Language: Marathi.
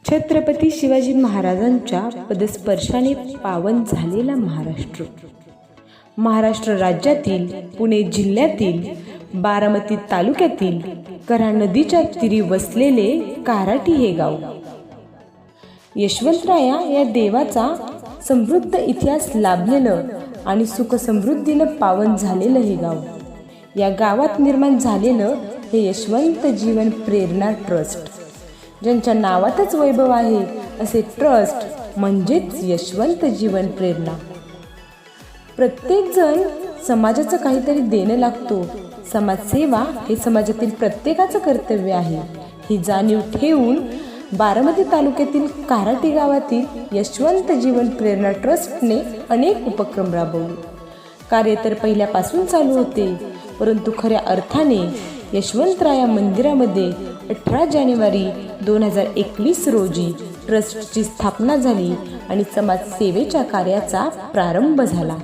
छत्रपती शिवाजी महाराजांच्या पदस्पर्शाने पावन झालेला महाराष्ट्र. महाराष्ट्र राज्यातील पुणे जिल्ह्यातील बारामती तालुक्यातील कऱ्हा नदीच्या तीरी वसलेले काराटी हे गाव. यशवंतराया या देवाचा समृद्ध इतिहास लाभलेलं आणि सुखसमृद्धीनं पावन झालेलं हे गाव. या गावात निर्माण झालेलं हे यशवंत जीवन प्रेरणा ट्रस्ट, ज्यांच्या नावातच वैभव आहे असे ट्रस्ट म्हणजेच यशवंत जीवन प्रेरणा. प्रत्येकजण समाजाचं काहीतरी देणं लागतो. समाजसेवा हे समाजातील प्रत्येकाचं कर्तव्य आहे. ही जाणीव ठेवून बारामती तालुक्यातील काराटी गावातील यशवंत जीवन प्रेरणा ट्रस्टने अनेक उपक्रम राबवले. कार्य तर पहिल्यापासून चालू होते, परंतु खऱ्या अर्थाने यशवंतराया मंदिरामध्ये 18 जानेवारी 2021 रोजी ट्रस्टची स्थापना झाली आणि समाजसेवेच्या कार्याचा प्रारंभ झाला.